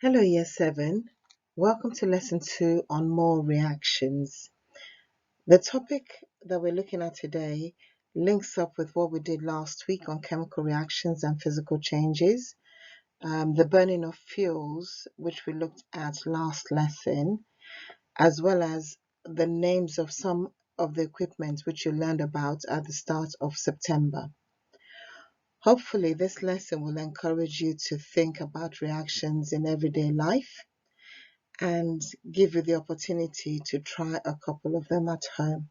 Hello, Year 7. Welcome to Lesson 2 on Mole Reactions. The topic that we're looking at today links up with what we did last week on chemical reactions and physical changes, the burning of fuels, which we looked at last lesson, as well as the names of some of the equipment which you learned about at the start of September. Hopefully, this lesson will encourage you to think about reactions in everyday life and give you the opportunity to try a couple of them at home.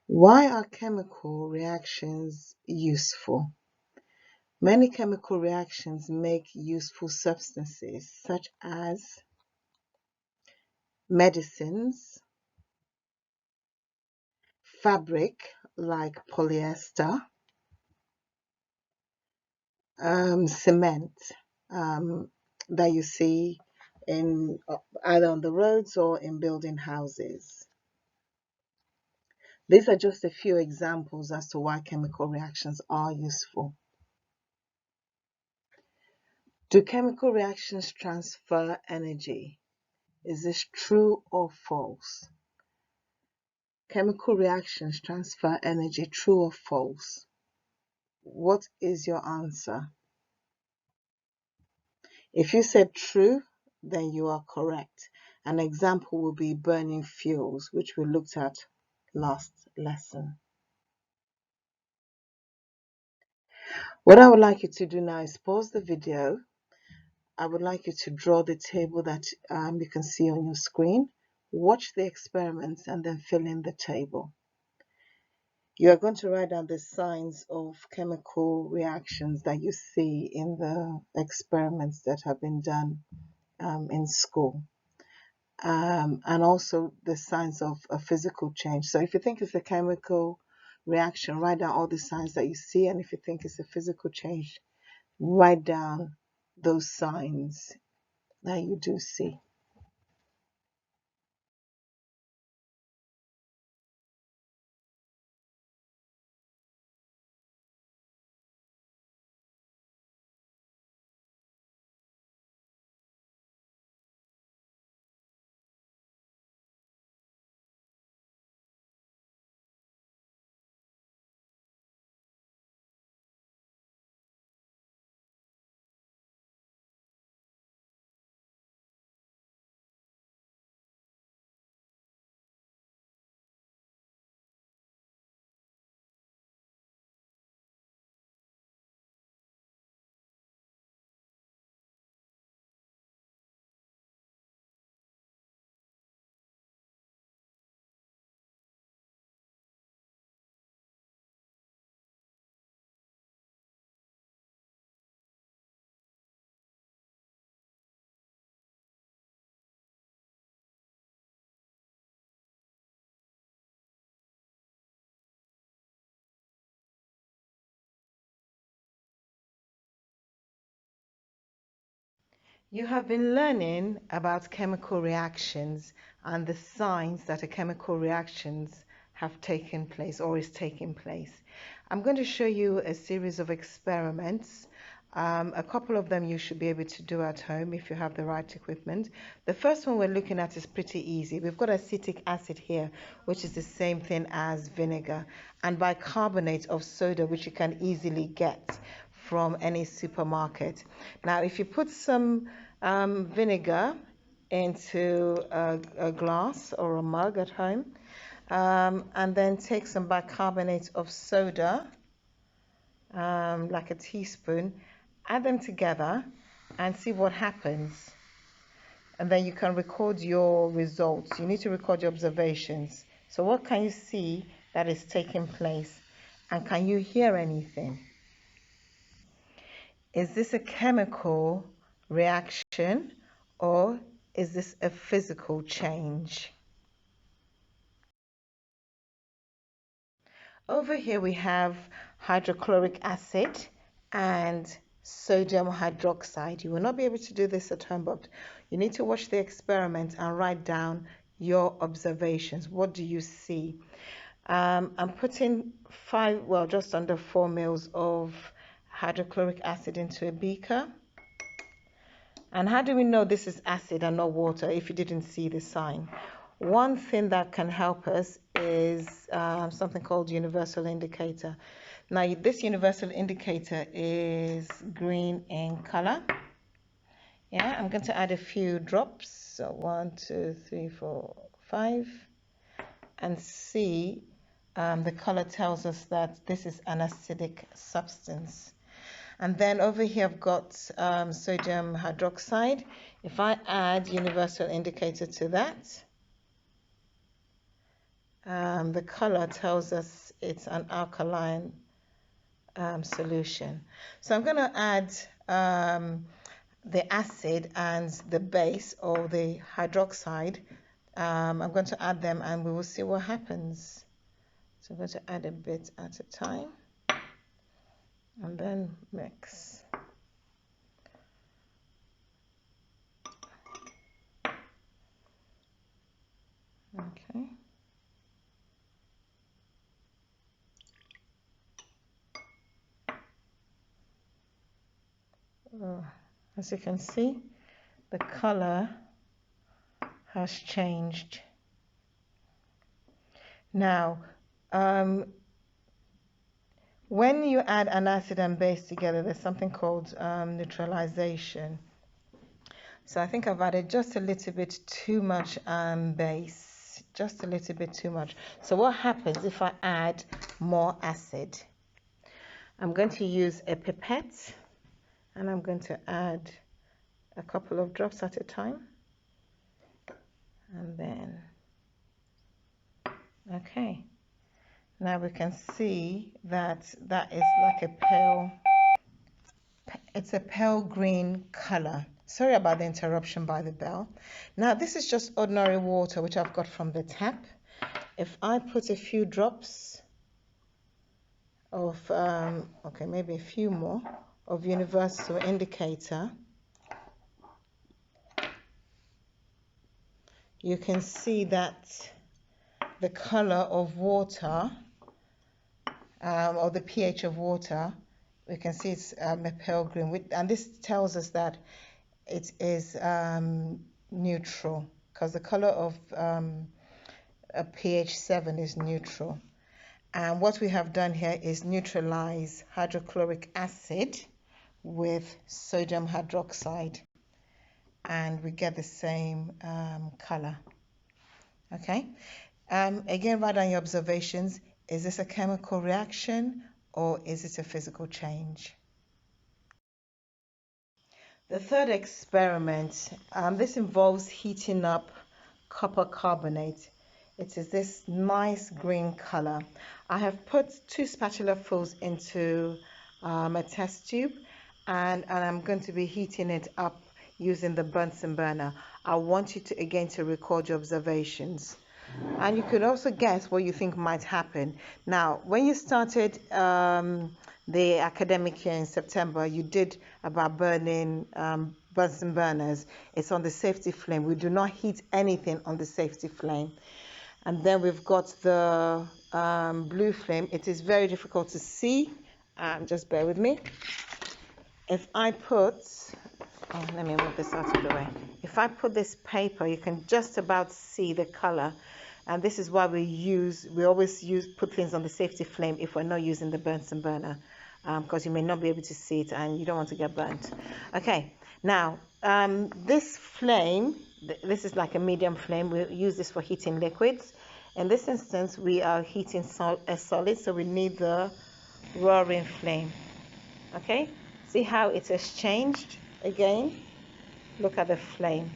Why are chemical reactions useful? Many chemical reactions make useful substances such as medicines, fabric like polyester, cement that you see in either on the roads or in building houses. These are just a few examples as to why chemical reactions are useful. Do chemical reactions transfer energy? Is this true or false? Chemical reactions transfer energy, true or false? What is your answer? If you said true, then you are correct. An example will be burning fuels, which we looked at last lesson. What I would like you to do now is pause the video. I would like you to draw the table that you can see on your screen. Watch the experiments and then fill in the table. You are going to write down the signs of chemical reactions that you see in the experiments that have been done in school. And also the signs of a physical change. So if you think it's a chemical reaction, write down all the signs that you see. And if you think it's a physical change, write down those signs that you do see. You have been learning about chemical reactions and the signs that a chemical reactions have taken place or is taking place. I'm going to show you a series of experiments. A couple of them you should be able to do at home if you have the right equipment. The first one we're looking at is pretty easy. We've got acetic acid here, which is the same thing as vinegar, and bicarbonate of soda, which you can easily get from any supermarket. Now, if you put some vinegar into a glass or a mug at home, and then take some bicarbonate of soda, like a teaspoon, add them together and see what happens. And then you can record your results. You need to record your observations. So what can you see that is taking place? And can you hear anything? Is this a chemical reaction or is this a physical change? Over here we have hydrochloric acid and sodium hydroxide. You will not be able to do this at home, but you need to watch the experiment and write down your observations. What do you see? I'm putting just under 4 mils of hydrochloric acid into a beaker. And how do we know this is acid and not water if you didn't see the sign? One thing that can help us is something called universal indicator. Now, this universal indicator is green in color. Yeah, I'm going to add a few drops. So 1, 2, 3, 4, 5. And see, the color tells us that this is an acidic substance. And then over here I've got sodium hydroxide. If I add universal indicator to that, the color tells us it's an alkaline solution. So I'm going to add the acid and the base, or the hydroxide. I'm going to add them and we will see what happens. So I'm going to add a bit at a time and then mix. Okay. As you can see, the color has changed. Now, when you add an acid and base together, there's something called neutralization. So I think I've added just a little bit too much base, just a little bit too much. So what happens if I add more acid? I'm going to use a pipette and I'm going to add a couple of drops at a time. And then, okay. Now we can see that that is like a pale, it's a pale green color. Sorry about the interruption by the bell. Now this is just ordinary water which I've got from the tap. If I put a few drops of, okay, maybe a few more of universal indicator, you can see that the color of water, or the pH of water, we can see it's a pale green, and this tells us that it is neutral, because the color of a pH 7 is neutral. And what we have done here is neutralize hydrochloric acid with sodium hydroxide, and we get the same color. Okay. Again, write down your observations. Is this a chemical reaction or is it a physical change? The third experiment, this involves heating up copper carbonate. It is this nice green color. I have put 2 spatula fulls into a test tube, and I'm going to be heating it up using the Bunsen burner. I want you to again to record your observations, and you could also guess what you think might happen. Now, when you started the academic year in September, you did about burning Bunsen burners. It's on the safety flame. We do not heat anything on the safety flame. And then we've got the blue flame. It is very difficult to see. Just bear with me. If I put, let me move this out of the way. If I put this paper, you can just about see the color. And this is why we always put things on the safety flame if we're not using the Bunsen burner, because you may not be able to see it and you don't want to get burnt. Okay, now this flame, this is like a medium flame. We use this for heating liquids. In this instance, we are heating a solid, so we need the roaring flame. Okay, see how it has changed again? Look at the flame.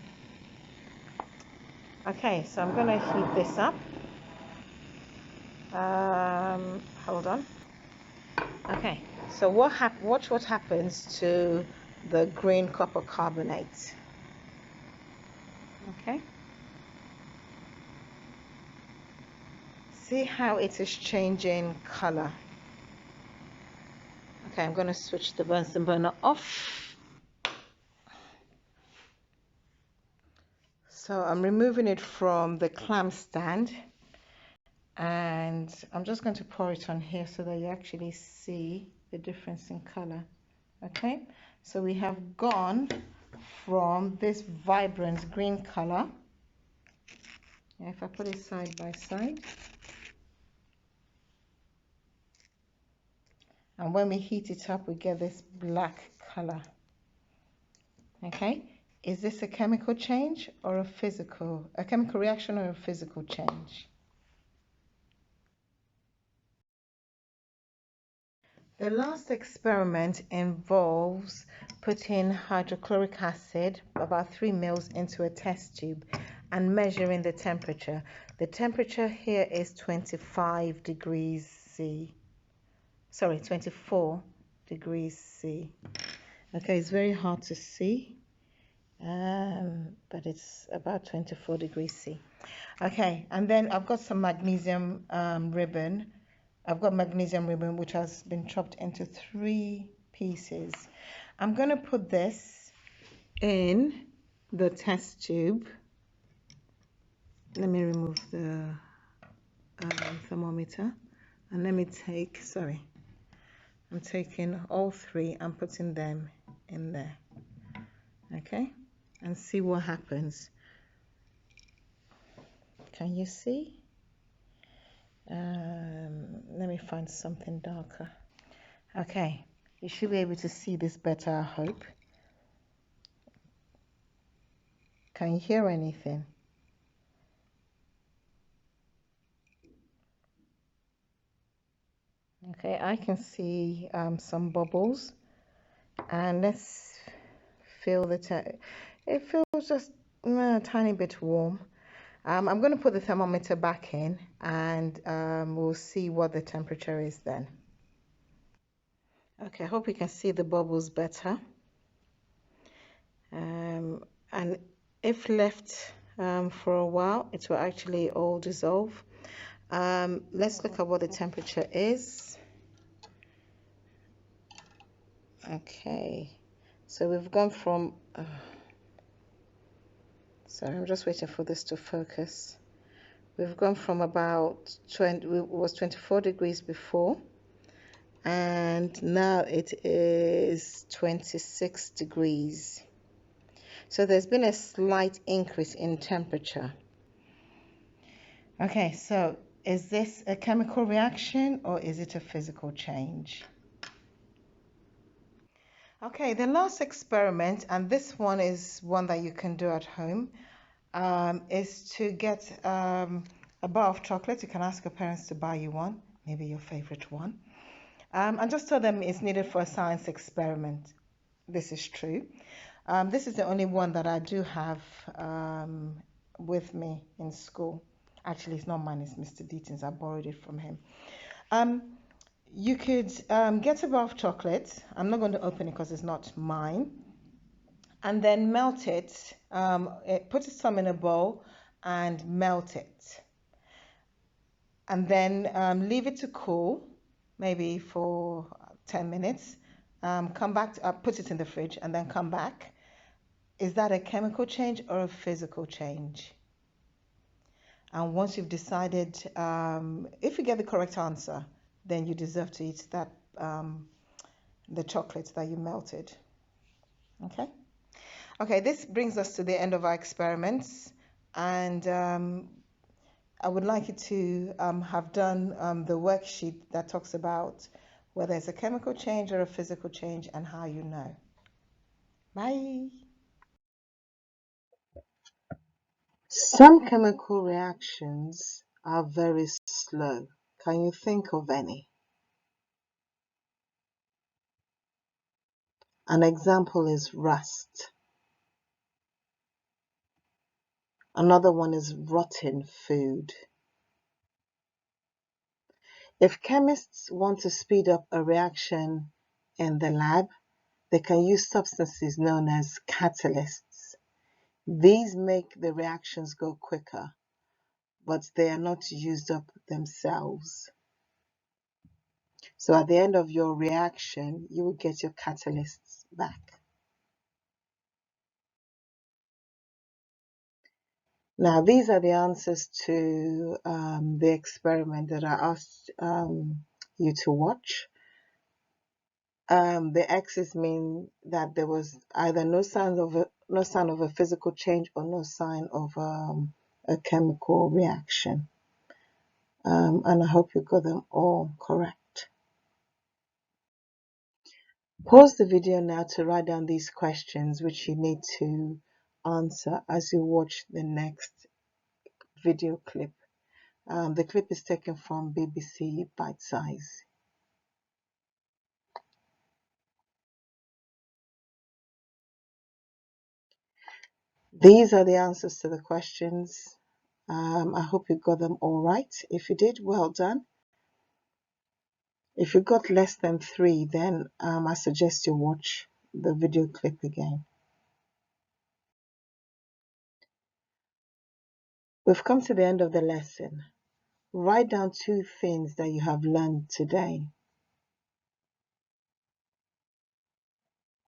Okay, so I'm going to heat this up. Hold on. Okay, so watch what happens to the green copper carbonate. Okay. See how it is changing color. Okay, I'm going to switch the Bunsen burner off. So I'm removing it from the clamp stand, and I'm just going to pour it on here so that you actually see the difference in color. Okay, so we have gone from this vibrant green color. If I put it side by side, and when we heat it up, we get this black color. Okay, is this a chemical change or a chemical reaction or a physical change? The last experiment involves putting hydrochloric acid, about 3 ml, into a test tube and measuring the temperature. The temperature here is 25 degrees C. Sorry, 24 degrees C. Okay, it's very hard to see, but it's about 24 degrees C. Okay, and then I've got some magnesium ribbon. I've got magnesium ribbon which has been chopped into 3 pieces. I'm going to put this in the test tube. Let me remove the thermometer and let me take, sorry, I'm taking all 3 and putting them in there. Okay, and see what happens. Can you see? Let me find something darker. Okay, you should be able to see this better, I hope. Can you hear anything? Okay, I can see some bubbles, and let's feel it feels just a tiny bit warm. I'm going to put the thermometer back in, and we'll see what the temperature is then. Okay, I hope you can see the bubbles better. And if left for a while, it will actually all dissolve. Let's look at what the temperature is. Okay, so we've gone from sorry, I'm just waiting for this to focus. We've gone from about 20, it was 24 degrees before, and now it is 26 degrees. So there's been a slight increase in temperature. Okay, so is this a chemical reaction or is it a physical change? Okay, the last experiment, and this one is one that you can do at home, is to get a bar of chocolate. You can ask your parents to buy you one, maybe your favorite one, and just tell them it's needed for a science experiment. This is true. This is the only one that I do have with me in school. Actually, it's not mine, it's Mr. Deaton's. I borrowed it from him. You could get a bar of chocolate. I'm not going to open it because it's not mine. And then melt it, put some in a bowl and melt it. And then leave it to cool, maybe for 10 minutes. Come back, put it in the fridge and then come back. Is that a chemical change or a physical change? And once you've decided, if you get the correct answer, then you deserve to eat that the chocolate that you melted. Okay. Okay, this brings us to the end of our experiments, and I would like you to have done the worksheet that talks about whether it's a chemical change or a physical change and how you know. Bye. Some chemical reactions are very slow. Can you think of any? An example is rust. Another one is rotten food. If chemists want to speed up a reaction in the lab, they can use substances known as catalysts. These make the reactions go quicker, but they are not used up themselves. So at the end of your reaction, you will get your catalysts back. Now, these are the answers to the experiment that I asked you to watch. The X's mean that there was either no sign of a physical change or no sign of a chemical reaction. And I hope you got them all correct. Pause the video now to write down these questions which you need to answer as you watch the next video clip. The clip is taken from BBC Bite Size. These are the answers to the questions. I hope you got them all right. If you did, well done. If you got less than 3, then I suggest you watch the video clip again. We've come to the end of the lesson. Write down 2 things that you have learned today.